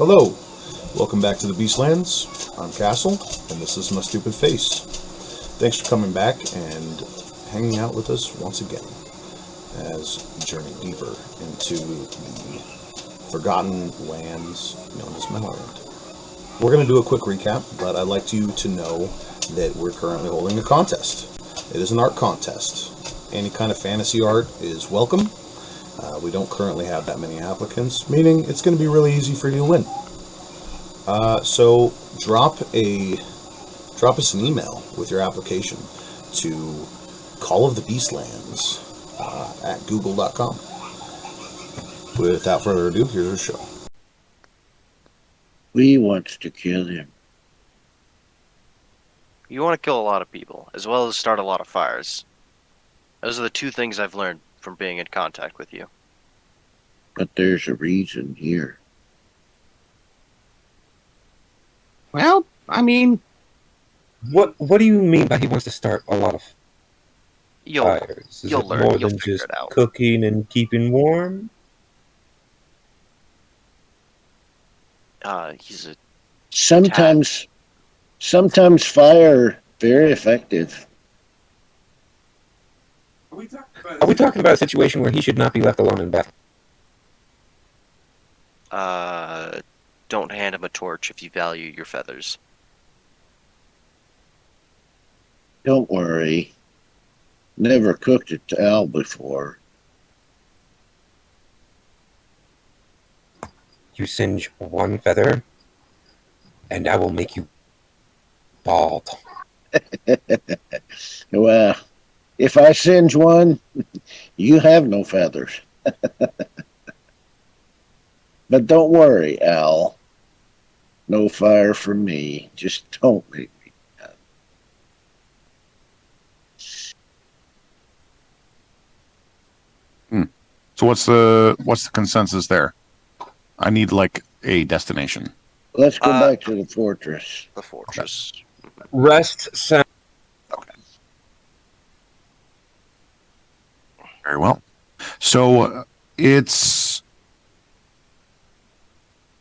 Hello, welcome back to the Beastlands. I'm Castle, and this is my stupid face. Thanks for coming back and hanging out with us once again as we journey deeper into the forgotten lands known as Memoland. We're going to do a quick recap, but I'd like you to know that we're currently holding a contest. It is an art contest. Any kind of fantasy art is welcome. We don't currently have that many applicants, meaning it's going to be really easy for you to win. So drop us an email with your application to Call of the Beastlands at google.com. Without further ado, here's our show. We want to kill him. You want to kill a lot of people, as well as start a lot of fires. Those are the two things I've learned from being in contact with you. But there's a reason here. Well, I mean, what do you mean by he wants to start a lot of fires? Is You'll it learn. more You'll than figure just it out. cooking and keeping warm? He's a Sometimes fire very effective. Are we talking about a situation where he should not be left alone in battle? Don't hand him a torch if you value your feathers. Don't worry. Never cooked it to Al before. You singe one feather, and I will make you bald. Well, if I singe one, you have no feathers. But don't worry, Al. No fire from me. Just don't make me mad. So what's the consensus there? I need like a destination. Let's go back to the fortress. The fortress. Rest sound. Okay. Very well. So it's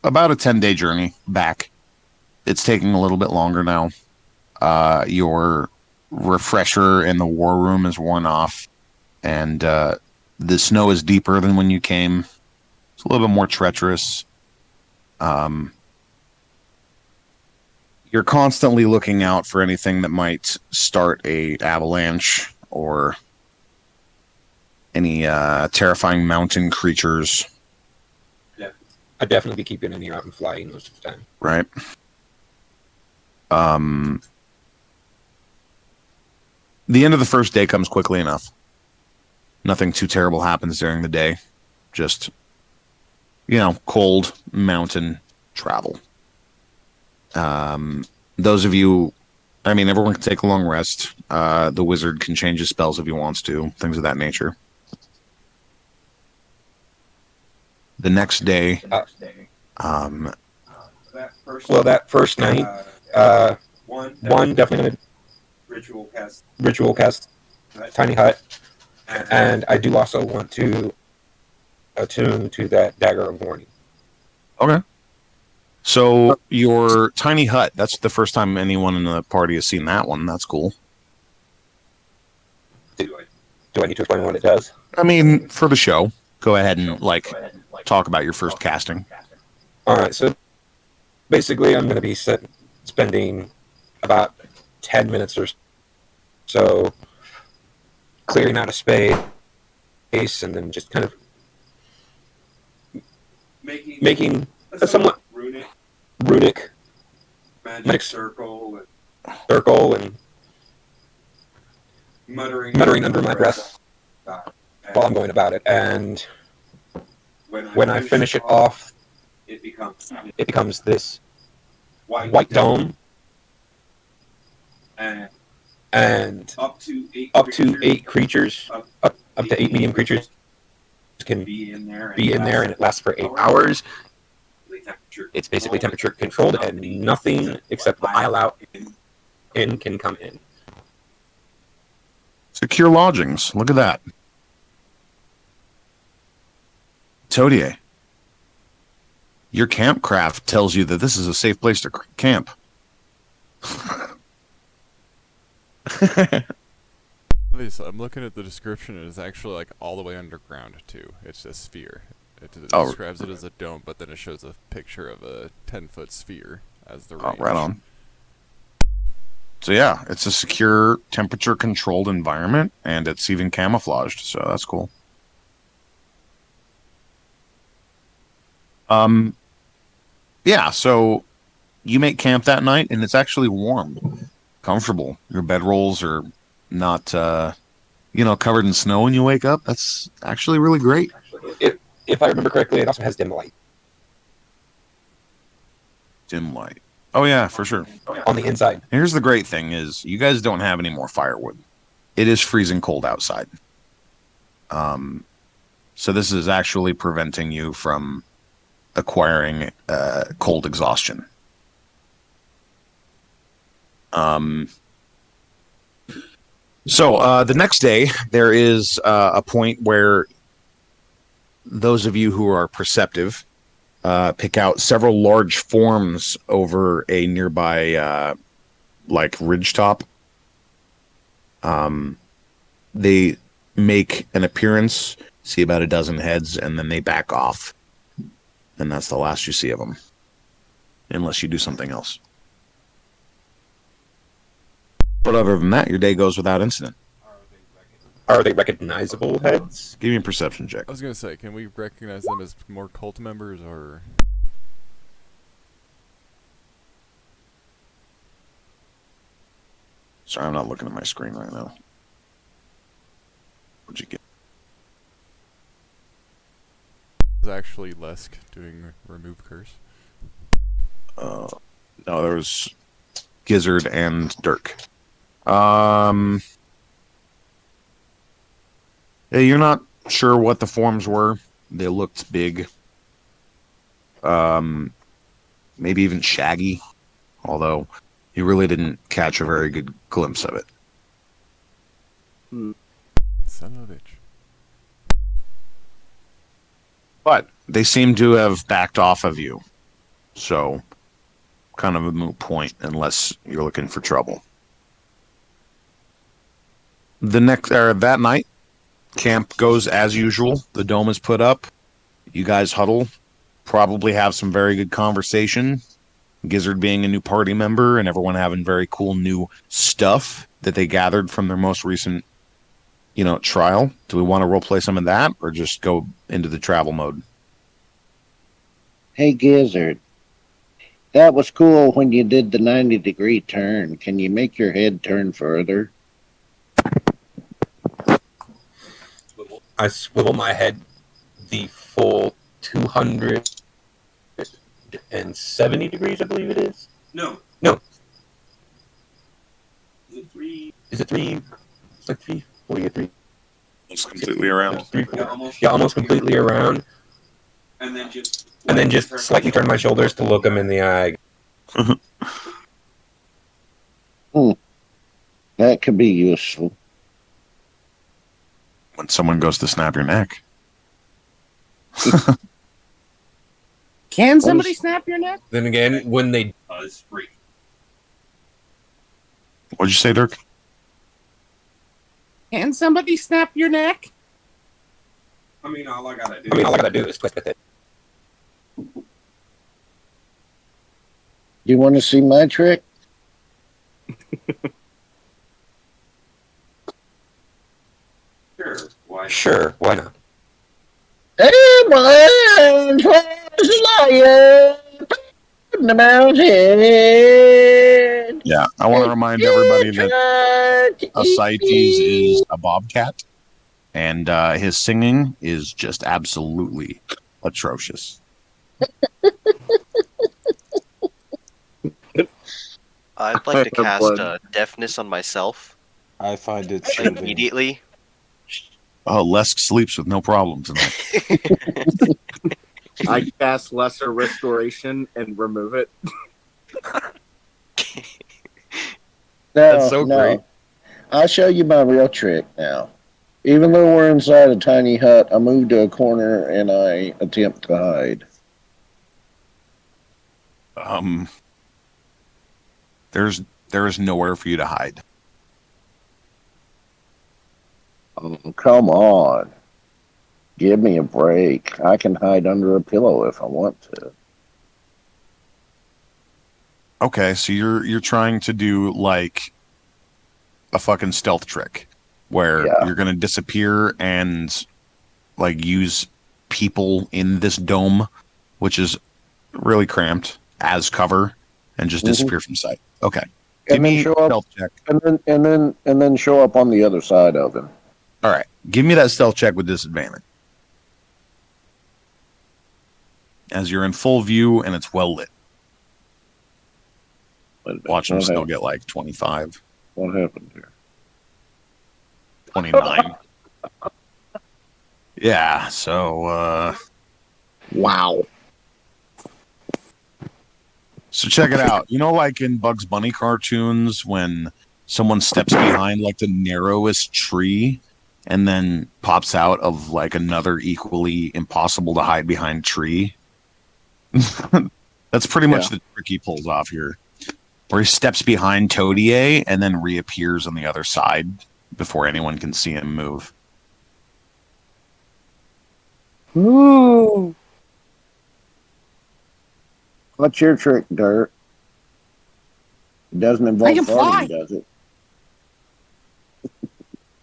about a 10-day journey back. It's taking a little bit longer now. Your refresher in the war room is worn off, and the snow is deeper than when you came. It's a little bit more treacherous. You're constantly looking out for anything that might start a avalanche or any terrifying mountain creatures. I'd definitely be keeping an ear out and flying most of the time. Right. The end of the first day comes quickly enough. Nothing too terrible happens during the day. Just, cold mountain travel. Those of you, everyone can take a long rest. The wizard can change his spells if he wants to, things of that nature. The next day, that first night, one definitely ritual cast tiny hut, and I do also want to attune to that dagger of warning. Okay. So your tiny hut, that's the first time anyone in the party has seen that one. That's cool. Do I need to explain what it does? For the show, go ahead and talk about your first casting. All right, so basically I'm going to be spending about 10 minutes or so clearing out a space and then just kind of making a somewhat runic magic circle and muttering under my breath while I'm going about it. And when I finish it off, it becomes this white dome, and up to 8 creatures, up to 8 medium creatures can be in there, and it lasts for 8 hours. It's basically temperature controlled, and nothing except what I allow in can come in. Secure lodgings. Look at that. Todier. Your campcraft tells you that this is a safe place to camp. I'm looking at the description, and it's actually like all the way underground too. It's a sphere. It describes it as a dome, but then it shows a picture of a 10-foot sphere as the range. Right on. So yeah, it's a secure, temperature-controlled environment, and it's even camouflaged. So that's cool. Yeah. So you make camp that night, and it's actually warm, comfortable. Your bedrolls are not, covered in snow when you wake up. That's actually really great. If I remember correctly, it also has dim light Dim light. Oh yeah, for sure. on the inside. Here's the great thing is you guys don't have any more firewood. It is freezing cold outside. So this is actually preventing you from acquiring cold exhaustion. So the next day, there is a point where those of you who are perceptive pick out several large forms over a nearby ridgetop. They make an appearance, see about a dozen heads, and then they back off. And that's the last you see of them. Unless you do something else. But other than that, your day goes without incident. Are they recognizable heads? Give me a perception check. I was gonna say, can we recognize them as more cult members, or? Sorry, I'm not looking at my screen right now. What'd you get? Is actually Lesk doing remove curse? No, there was Gizzard and Dirk. Yeah, you're not sure what the forms were. They looked big. Maybe even shaggy. Although you really didn't catch a very good glimpse of it. Son of a bitch. But they seem to have backed off of you. So, kind of a moot point unless you're looking for trouble. That night, camp goes as usual. The dome is put up. You guys huddle. Probably have some very good conversation. Gizzard being a new party member and everyone having very cool new stuff that they gathered from their most recent, trial. Do we want to roleplay some of that or just go into the travel mode? Hey, Gizzard. That was cool when you did the 90-degree turn. Can you make your head turn further? I swivel my head the full 270 degrees, I believe it is. No. Is it three? Is it three? It's like 340 or 3. It's completely around. Almost completely around. And then just slightly turn my shoulders to look them in the eye. That could be useful. When someone goes to snap your neck. Can somebody snap your neck? Then again, when they... it's free. What'd you say, Dirk? Can somebody snap your neck? I mean, all I gotta do is twist with it. You want to see my trick? Sure, why not? Hey, boy, liar in the mountain. Yeah, I want to remind everybody that Ascites is a bobcat, and his singing is just absolutely atrocious. I'd like to cast deafness on myself I find it soothing. immediately. Oh, Lesk sleeps with no problem tonight. I cast Lesser Restoration and remove it. That's so great. I'll show you my real trick now. Even though we're inside a tiny hut, I move to a corner and I attempt to hide. There is nowhere for you to hide. Oh, come on. Give me a break. I can hide under a pillow if I want to. Okay, so you're trying to do like a fucking stealth trick where Yeah. you're gonna disappear and like use people in this dome, which is really cramped, as cover and just disappear from sight. Okay. Give And then me show a up stealth check. and then show up on the other side of him. All right. Give me that stealth check with disadvantage. As you're in full view and it's well lit. Wait a minute. Watch him What still happened? get like 25, What happened here? 29. Yeah, so Wow. so check it out. You know, like in Bugs Bunny cartoons when someone steps behind like the narrowest tree and then pops out of like another equally impossible to hide behind tree? That's pretty much the trick he pulls off here. Where he steps behind Toadier and then reappears on the other side before anyone can see him move. Ooh. What's your trick, Dirt? It doesn't I involve can fly. farting, does it?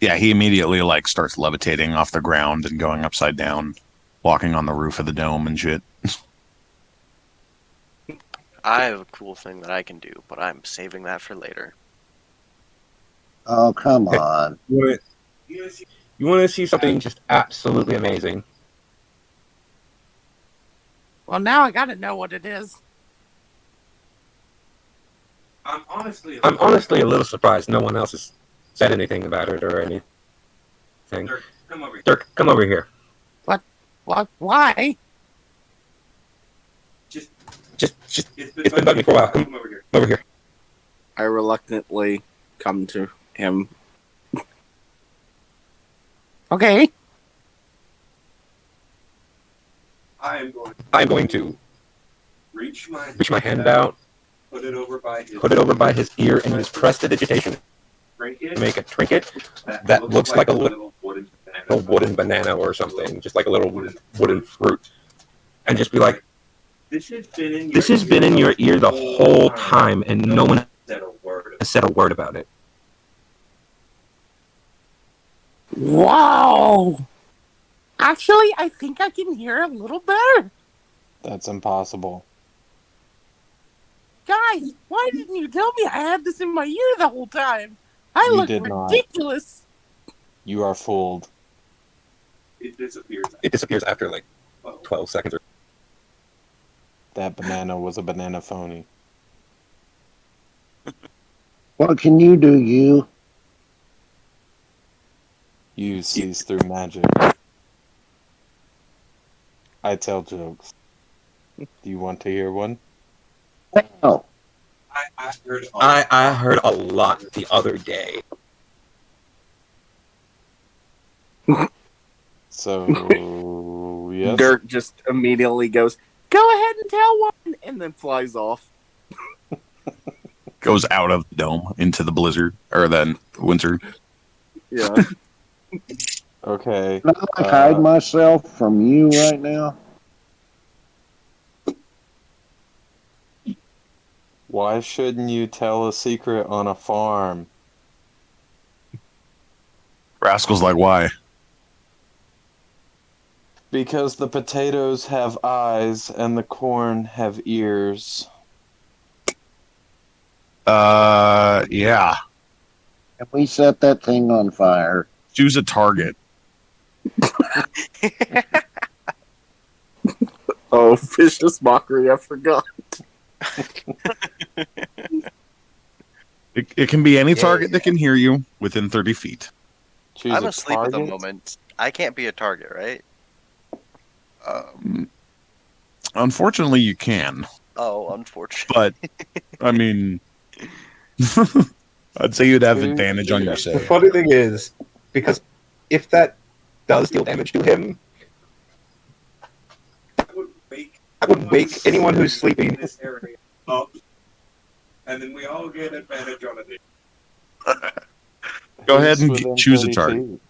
Yeah, he immediately like starts levitating off the ground and going upside down, walking on the roof of the dome and shit. I have a cool thing that I can do, but I'm saving that for later. Oh, come on. You want to see something just absolutely amazing? Well, now I gotta know what it is. I'm honestly a little surprised no one else has said anything about it or anything. Dirk, come over here. Dirk, come over here. What? Why? Just It's been bugging me for a while. Come over here. over here. I reluctantly come to him. Okay. I'm going to reach my hand out, put it over by his ear, and use prestidigitation to make a trinket that looks like a little wooden banana or something, just like a little wooden fruit, and just be like, This "This has been in your ear the whole time, and no one has said a word about it." Wow. Actually, I think I can hear a little better. That's impossible. Guys, why didn't you tell me I had this in my ear the whole time? I You look did not. ridiculous. You are fooled. It disappears. It disappears after like 12 seconds. That banana was a banana phony. What can you do, you? You sees through magic. I tell jokes. Do you want to hear one? Oh, I heard a lot the other day. So, yes. Dirk just immediately goes, "Go ahead and tell one," and then flies off. Goes out of the dome into the blizzard, or then winter. Yeah. Okay. can I hide myself from you right now? Why shouldn't you tell a secret on a farm? Rascal's like, why? Because the potatoes have eyes and the corn have ears. Yeah. Can we set that thing on fire? Choose a target. Oh, vicious mockery, I forgot. It can be any target that can hear you within 30 feet. Choose I'm a asleep at the target? moment. I can't be a target, right? Unfortunately, you can. Oh, unfortunate. But, I mean, I'd say you'd have advantage on your The save. funny thing is, because if that does deal damage to him, I would wake anyone who's sleeping And then we all get advantage on it. Go ahead and within choose a 30 target. feet?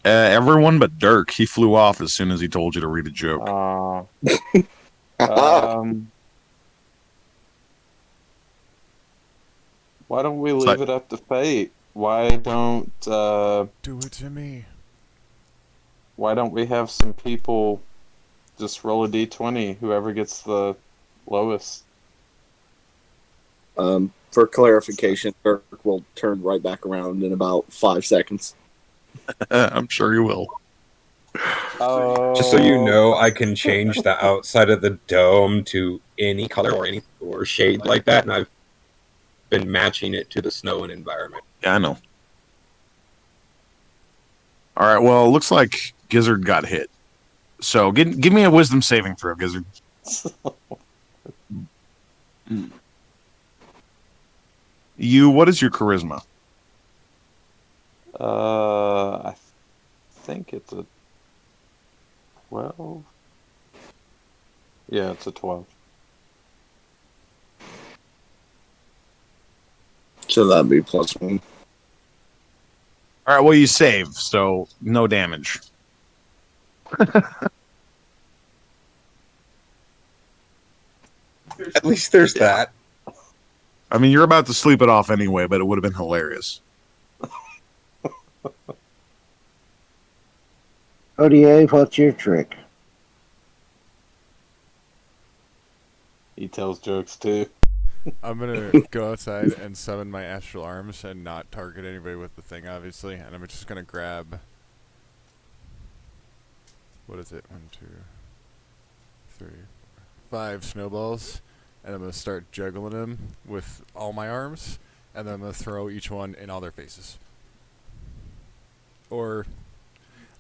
Everyone but Dirk. He flew off as soon as he told you to read a joke. Why don't we leave it up to fate? Why don't do it to me? Why don't we have some people just roll a d20? Whoever gets the lowest. For clarification, Dirk will turn right back around in about 5 seconds. I'm sure you will. Just so you know, I can change the outside of the dome to any color or shade like that, and I've been matching it to the snow and environment. Yeah, I know. All right. Well, it looks like Gizzard got hit. So give me a wisdom saving throw, Gizzard. What is your charisma? I think it's a 12. Yeah, it's a 12. So that'd be +1. All right. Well, you save, so no damage. At least there's that. I mean, you're about to sleep it off anyway, but it would have been hilarious. ODA, what's your trick? He tells jokes too. I'm gonna go outside and summon my astral arms and not target anybody with the thing, obviously. And I'm just gonna grab. What is it? 1, 2, 3, 5 snowballs, and I'm gonna start juggling them with all my arms, and then I'm gonna throw each one in all their faces. Or,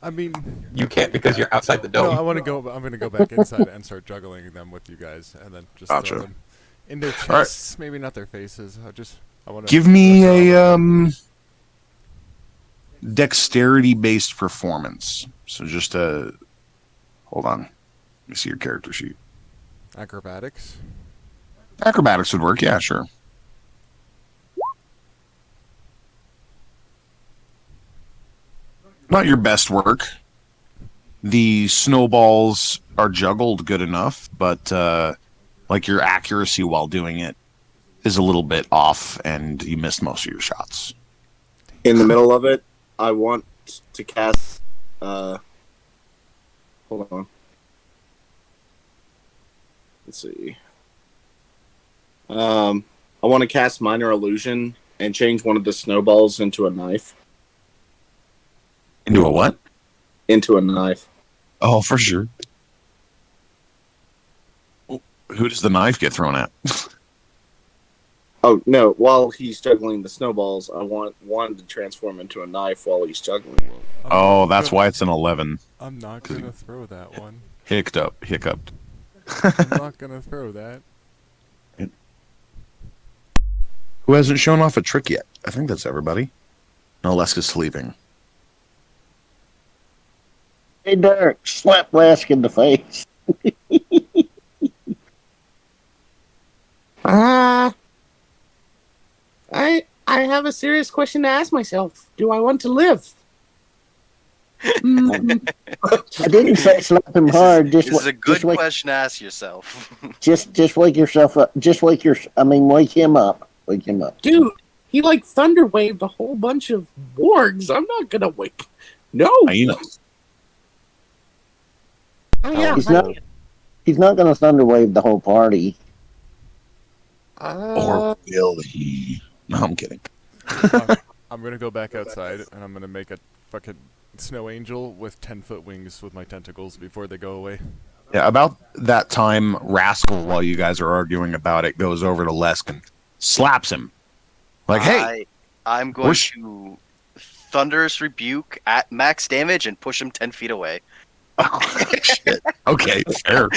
I mean, you can't because you're outside the dome. No, I'm gonna go back inside and start juggling them with you guys, and then just throw them in their chests. Maybe not their faces. I want to give me a dexterity-based performance. So just hold on. Let me see your character sheet. Acrobatics. Acrobatics would work. Yeah, sure. Not your best work. The snowballs are juggled good enough, but like your accuracy while doing it is a little bit off, and you missed most of your shots. In the middle of it, I want to cast. Hold on. Let's see. I want to cast Minor Illusion and change one of the snowballs into a knife. Into a what? Into a knife. Oh, for sure. Who does the knife get thrown at? Oh, no. While he's juggling the snowballs, I want one to transform into a knife while he's juggling them. Oh, that's why it's an 11. I'm not going to throw that one. Hiccuped. I'm not going to throw that. Who hasn't shown off a trick yet? I think that's everybody. No, Leska's sleeping. Hey, Dirk, slap Lesk in the face. I have a serious question to ask myself. Do I want to live? I didn't say slap him hard. This is a good question to ask yourself. just wake yourself up. Wake him up. Wake him up. Dude, he thunder waved a whole bunch of wargs. I'm not gonna wake. No. Oh, yeah, he's not going to thunderwave the whole party. Or will he? No, I'm kidding. I'm going to go back outside, and I'm going to make a fucking snow angel with 10-foot wings with my tentacles before they go away. Yeah, about that time, Rascal, while you guys are arguing about it, goes over to Lesk and slaps him. Hey! I'm going to Thunderous Rebuke at max damage and push him 10 feet away. Oh, shit. Okay, fair.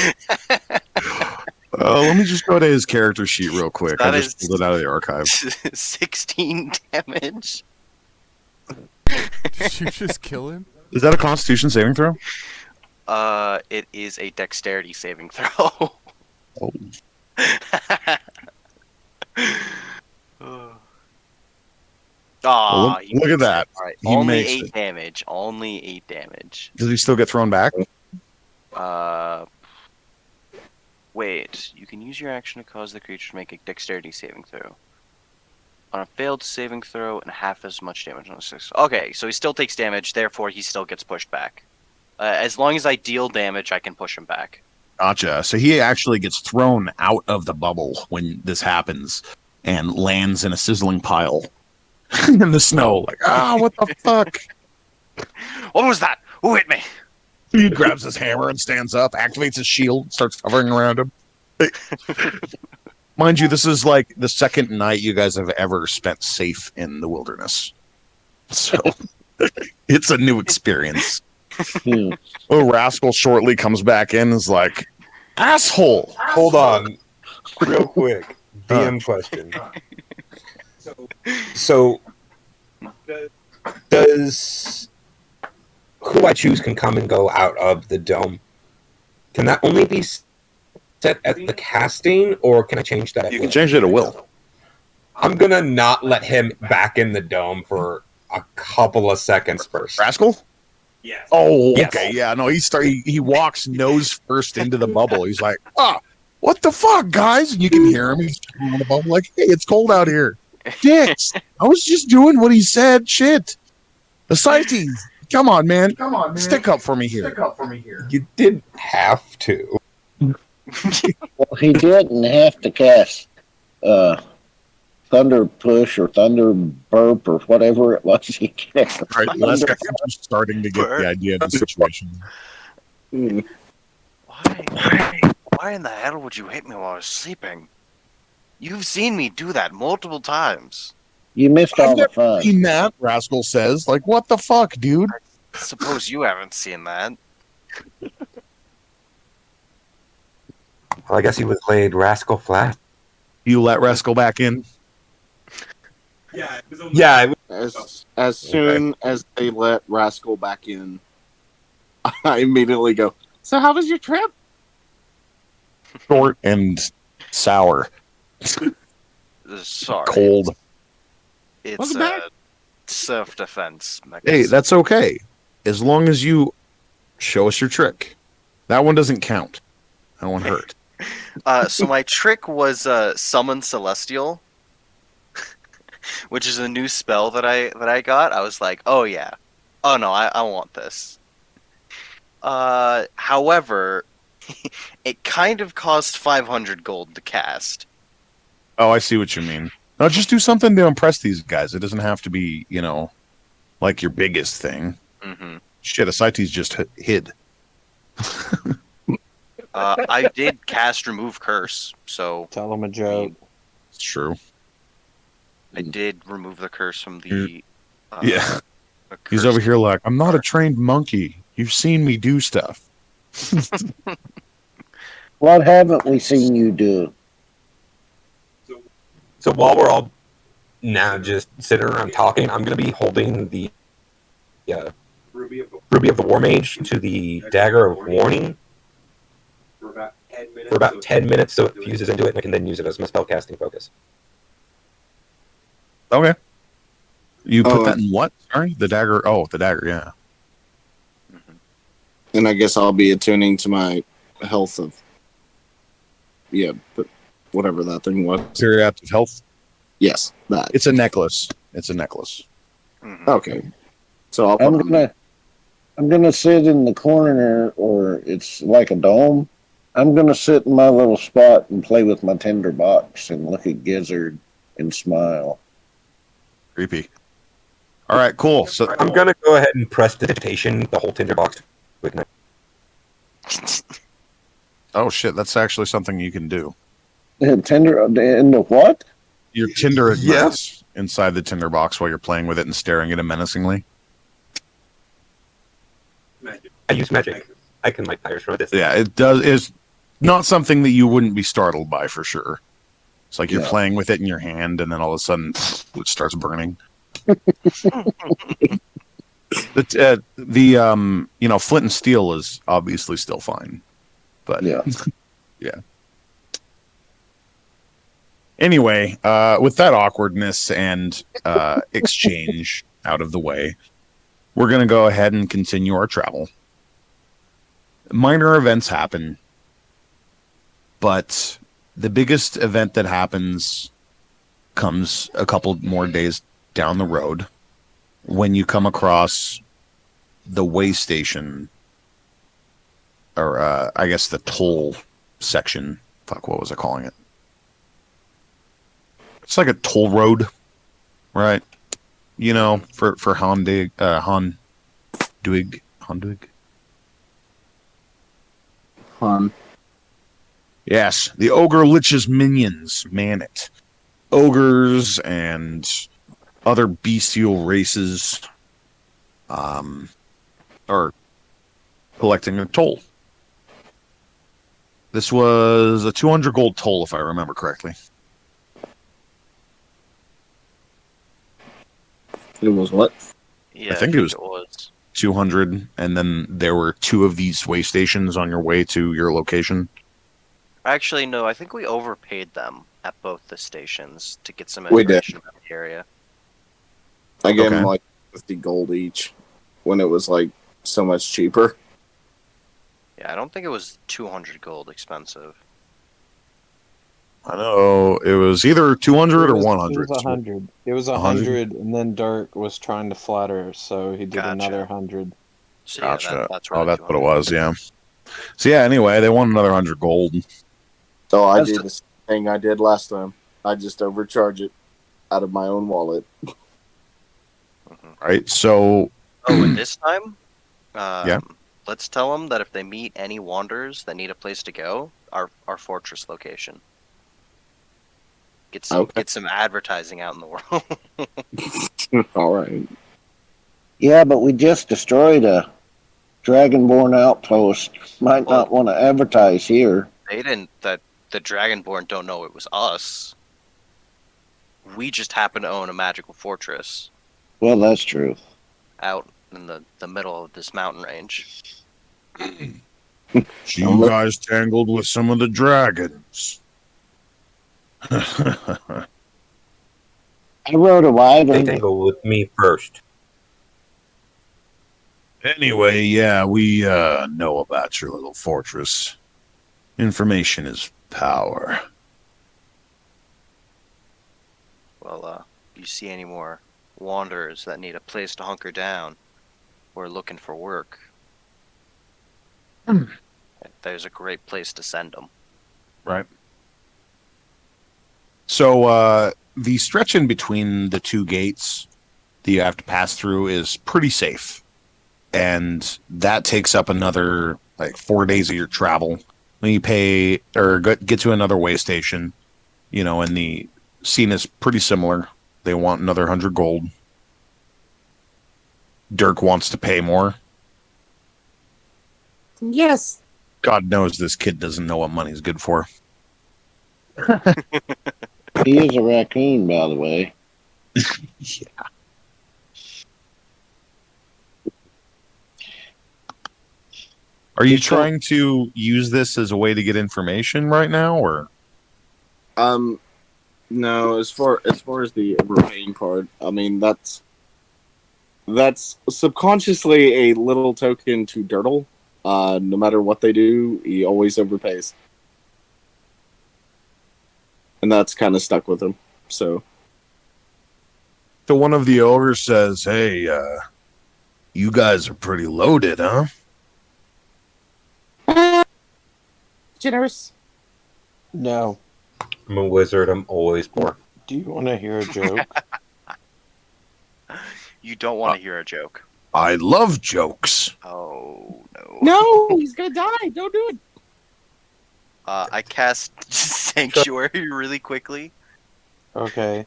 Let me just go to his character sheet real quick. I just pulled it out of the archive. 16 damage. Did you just kill him? Is that a Constitution saving throw? It is a Dexterity saving throw. Oh. Ah, look at that. All right, He only makes 8 it. damage. Only 8 damage. Does he still get thrown back? Wait. You can use your action to cause the creature to make a dexterity saving throw. On a failed saving throw, and half as much damage on a 6. Okay, so he still takes damage, therefore he still gets pushed back. As long as I deal damage, I can push him back. Gotcha. So he actually gets thrown out of the bubble when this happens and lands in a sizzling pile in the snow. Like, what the fuck? What was that? Who hit me? He grabs his hammer and stands up, activates his shield, starts hovering around him. Mind you, this is like the second night you guys have ever spent safe in the wilderness. So it's a new experience. Rascal shortly comes back in and is like, asshole. Hold on. Real quick. DM question. So, does who I choose can come and go out of the dome? Can that only be set at the casting, or can I change that? You can change it at will. I'm gonna not let him back in the dome for a couple of seconds first. Rascal? Yes. Oh, Yes. okay. Yeah, no, he walks nose first into the bubble. He's like, what the fuck, guys? And you can hear him. He's in the bubble like, hey, it's cold out here. Dicks. I was just doing what he said. Shit. Ascites. Come on, man. Stick up for me here. You didn't have to. Well, he didn't have to cast Thunder Push or Thunder Burp or whatever it was he cast. All right, Les, I think I'm starting to get the idea of the situation. Why in the hell would you hit me while I was sleeping? You've seen me do that multiple times. You missed all the fun. Seen that, Rascal says. Like, what the fuck, dude? I suppose you haven't seen that. Well, I guess he was laid Rascal flat. You let Rascal back in? Yeah. As soon as they let Rascal back in, I immediately go, so how was your trip? Short and sour. Sorry. Cold. It's self-defense mechanism. Hey, that's okay. As long as you show us your trick. That one doesn't count. That one hurt. So my trick was Summon Celestial, which is a new spell that I got. I was like, oh yeah. Oh no, I want this. However, it kind of cost 500 gold to cast. Oh, I see what you mean. No, just do something to impress these guys. It doesn't have to be, like your biggest thing. Mm-hmm. Shit, Ascites just hid. I did cast Remove Curse, so... Tell him a joke. It's true. I did remove the curse from the... yeah. He's over here like, I'm not a trained monkey. You've seen me do stuff. What haven't we seen you do? So while we're all now just sitting around talking, I'm going to be holding the Ruby of the War Mage to the Dagger of Warning for about 10 minutes, so it fuses into it, and I can then use it as my spellcasting focus. Okay. You put that in what? Sorry? The dagger. Oh, the dagger, yeah. And I guess I'll be attuning to my health of... Yeah, but whatever that thing was. Periodic health? Yes, that. It's a necklace. Mm-hmm. Okay. So I'm gonna sit in the corner, or it's like a dome. I'm gonna sit in my little spot and play with my tinder box and look at Gizzard and smile. Creepy. All right, cool. So I'm gonna go ahead and press digitation the whole tinder box to ignite. Oh shit, that's actually something you can do. Tinder in the what? Your tinder ignites inside the tinder box while you're playing with it and staring at it menacingly. I use magic. I can light fires from a distance. Yeah, it does. It's not something that you wouldn't be startled by for sure. It's like you're playing with it in your hand, and then all of a sudden, it starts burning. The flint and steel is obviously still fine, but yeah. Anyway, with that awkwardness and exchange out of the way, we're going to go ahead and continue our travel. Minor events happen, but the biggest event that happens comes a couple more days down the road when you come across the way station, or I guess the toll section. Fuck, what was I calling it? It's like a toll road, right? You know, for Honduig. Hun. Yes, the ogre lich's minions man it. Ogres and other bestial races are collecting a toll. This was a 200 gold toll, if I remember correctly. It was what? Yeah, I think it was. 200, and then there were 2 of these way stations on your way to your location. Actually, no, I think we overpaid them at both the stations to get some We did. information about the area. I gave Okay. them like 50 gold each when it was like so much cheaper. Yeah, I don't think it was 200 gold expensive. I know it was either 200 or 100. It was 100. It was 100, and then Dirk was trying to flatter, so he did Gotcha. another 100. So Gotcha. yeah, that's where Oh, the that's what it 200 was. Yeah. So yeah. Anyway, they want another 100 gold. So I That's did the same thing I did last time. I just overcharge it out of my own wallet. Right. So. Oh, and this time, Yeah. let's tell them that if they meet any wanderers that need a place to go, our fortress location. Get some advertising out in the world. All right. Yeah, but we just destroyed a Dragonborn outpost. Might Well- not want to advertise here. They didn't. That the Dragonborn don't know it was us. We just happen to own a magical fortress Well, that's true. out in the middle of this mountain range. So you guys tangled with some of the dragons. I rode a They wyvern. tangled with me first. Anyway, yeah, we know about your little fortress. Information is power. Well, you see any more wanderers that need a place to hunker down or looking for work, there's a great place to send them. Right. So the stretch in between the 2 gates that you have to pass through is pretty safe. And that takes up another like 4 days of your travel. When you pay or get to another way station, you know, and the scene is pretty similar. They want another 100 gold. Dirk wants to pay more. Yes. God knows this kid doesn't know what money's good for. He is a raccoon, by the way. Yeah. Are you trying to use this as a way to get information right now, or? No. As far as the overpaying part, I mean that's subconsciously a little token to Dirtle. No matter what they do, he always overpays, and that's kind of stuck with him. So one of the ogres says, "Hey, you guys are pretty loaded, huh?" Generous. No. I'm a wizard. I'm always poor. Do you want to hear a joke? You don't want to hear a joke. I love jokes. Oh no. No, he's gonna die. Don't do it. I cast Sanctuary really quickly. Okay.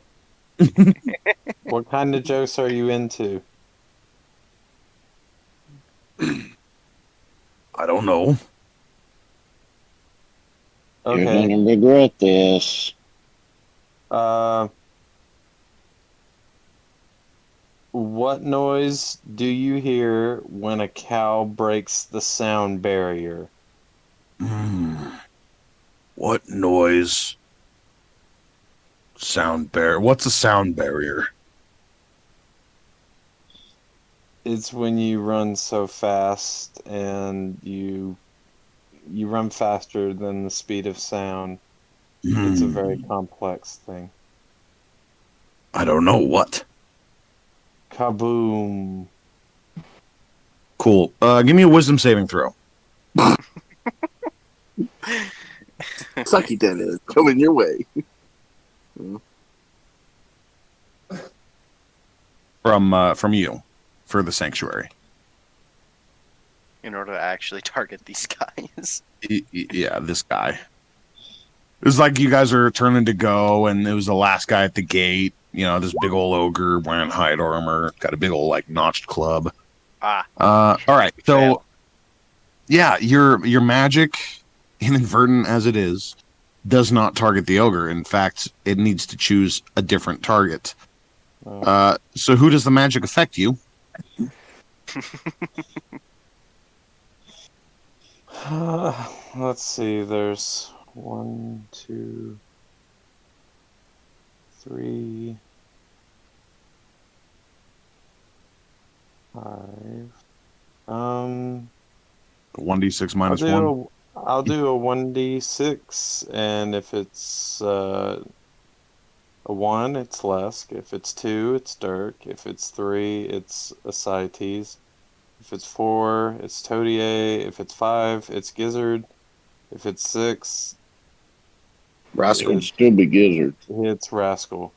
What kind of jokes are you into? I don't know. You're Okay. gonna regret this. What noise do you hear when a cow breaks the sound barrier? What noise Sound barrier. What's a sound barrier? It's when you run so fast and you run faster than the speed of sound. It's a very complex thing. I don't know what. Kaboom. Cool. Give me a wisdom saving throw. Sucky Dennis, coming your way. From you for the sanctuary. In order to actually target these guys. Yeah, this guy. It was like you guys are turning to go, and it was the last guy at the gate. You know, this big old ogre wearing hide armor, got a big old like notched club. All right, so yeah, your magic, inadvertent as it is, does not target the ogre. In fact, it needs to choose a different target. So who does the magic affect you? Let's see, there's 1, 2, 3, 5. 1d6 minus 1. I'll do a 1d6, and if it's a 1, it's Lesk. If it's 2, it's Dirk. If it's 3, it's Ascites. If it's 4, it's Todier. If it's 5, it's Gizzard. If it's 6, Rascal. It'd still be Gizzard. It's Rascal.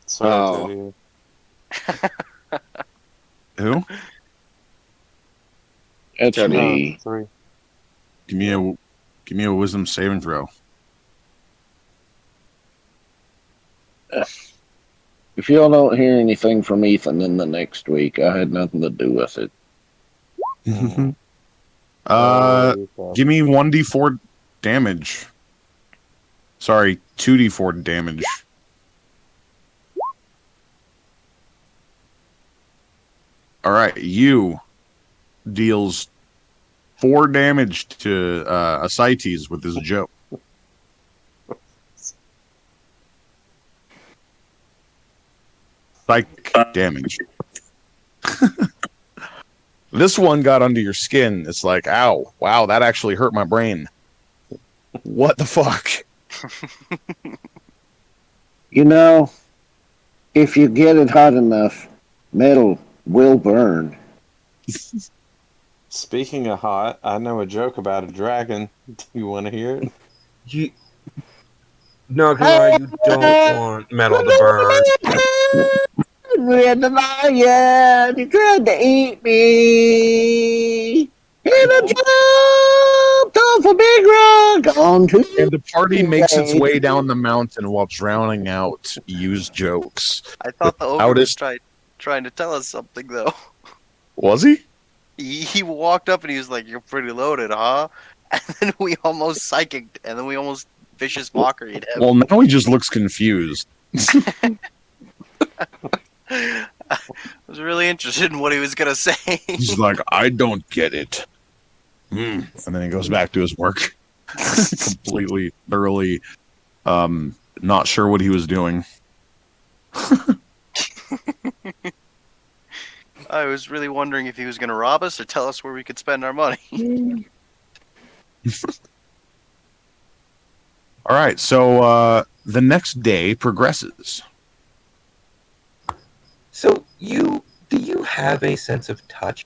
Sorry, Todier. Who? That's me. 3. Give me a wisdom saving throw. If y'all don't hear anything from Ethan in the next week, I had nothing to do with it. Give me 1d4 damage. Sorry, 2d4 damage. All right, you deals 4 damage to Ascites with his joke. Psychic damage. This one got under your skin. It's like, ow, wow, that actually hurt my brain. What the fuck? You know, if you get it hot enough, metal will burn. Speaking of hot, I know a joke about a dragon. Do you want to hear it? No, Kamara, you don't want metal to burn. Red the lion, he tried to eat me. And I jumped off a big rock onto. And the party makes its way down the mountain while drowning out used jokes. I thought the ogre was trying to tell us something, though. Was he? He walked up and he was like, "You're pretty loaded, huh?" And then we almost psychicked, and then we almost vicious mockery him. Well, now he just looks confused. I was really interested in what he was going to say. He's like, I don't get it. And then he goes back to his work. Completely, thoroughly not sure what he was doing. I was really wondering if he was going to rob us or tell us where we could spend our money. All right, so the next day progresses. So do you have a sense of touch?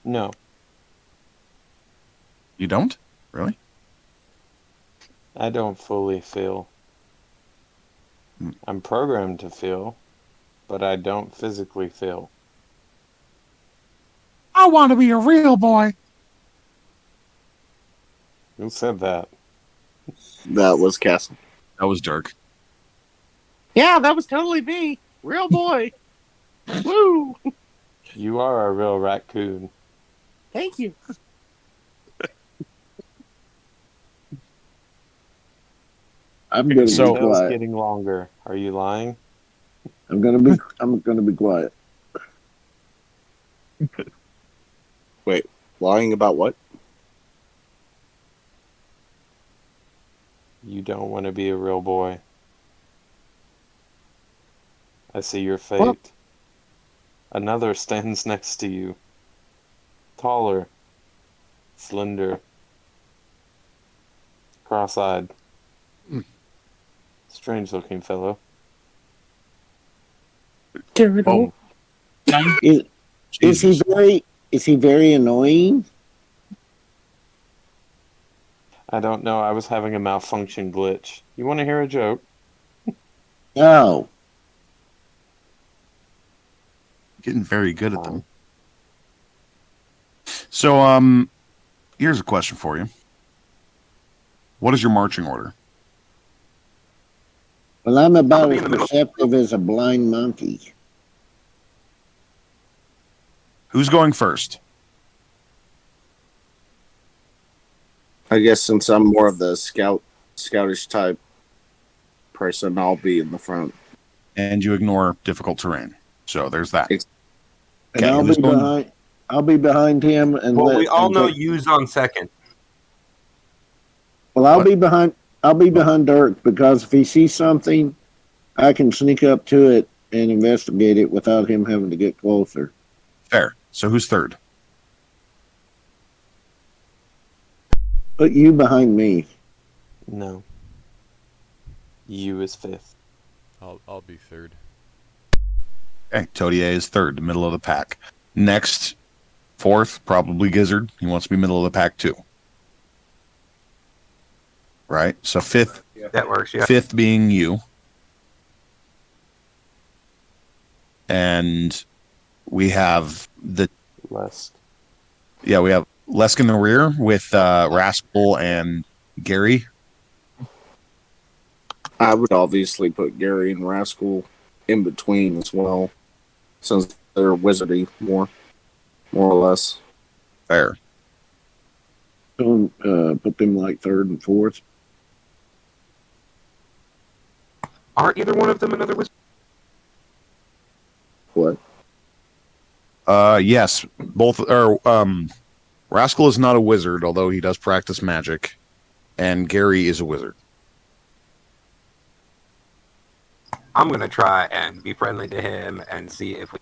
No. You don't? Really? I don't fully feel. I'm programmed to feel, but I don't physically feel. I want to be a real boy. Who said that? That was Castle. That was Dirk. Yeah, that was totally me. Real boy. Woo! You are a real raccoon. Thank you. I'm gonna be quiet. Getting longer. Are you lying? I'm gonna be quiet. Wait, lying about what? You don't want to be a real boy. I see your fate. What? Another stands next to you. Taller. Slender. Cross-eyed. Strange-looking fellow. Gyarados. Is he very annoying? I don't know. I was having a malfunction glitch. You want to hear a joke? No. Getting very good at them. So, here's a question for you. What is your marching order? Well, I'm about as perceptive as a blind monkey. Who's going first? I guess since I'm more of the scoutish type person, I'll be in the front. And you ignore difficult terrain. So there's that. And Okay, I'll be behind him and Well, we all know you's on second. Well, I'll be behind Dirk because if he sees something, I can sneak up to it and investigate it without him having to get closer. Fair. So who's third? Put you behind me. No. You is fifth. I'll be third. Okay, Todier is third, middle of the pack. Next, fourth, probably Gizzard. He wants to be middle of the pack too. Right? So fifth. That works, yeah. Fifth being you. And we have the Lesk. Yeah, we have Lesk in the rear with Rascal and Gary. I would obviously put Gary and Rascal in between as well, since they're wizardy more or less. Fair. Don't put them like third and fourth. Aren't either one of them another wizard? What? Yes, both are. Rascal is not a wizard, although he does practice magic, and Gary is a wizard. I'm gonna try and be friendly to him and see if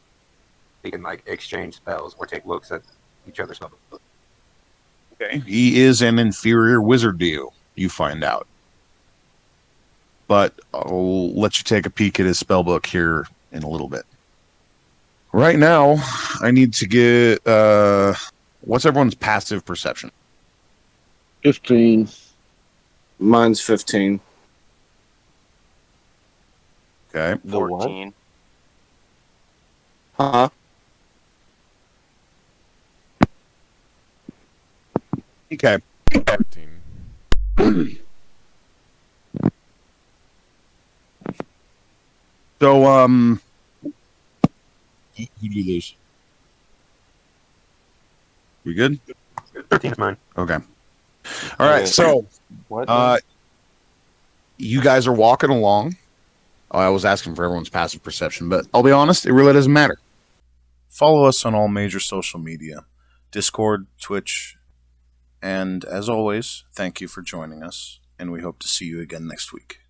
we can like exchange spells or take looks at each other's spells. Okay. He is an inferior wizard to you. You find out, but I'll let you take a peek at his spell book here in a little bit. Right now, I need to get what's everyone's passive perception? 15. Mine's 15. Okay. 14. Huh? Okay. 14. So, who do you lose? We good? 13 is mine. Okay. All right. So, What? You guys are walking along. Oh, I was asking for everyone's passive perception, but I'll be honest, it really doesn't matter. Follow us on all major social media, Discord, Twitch, and as always, thank you for joining us, and we hope to see you again next week.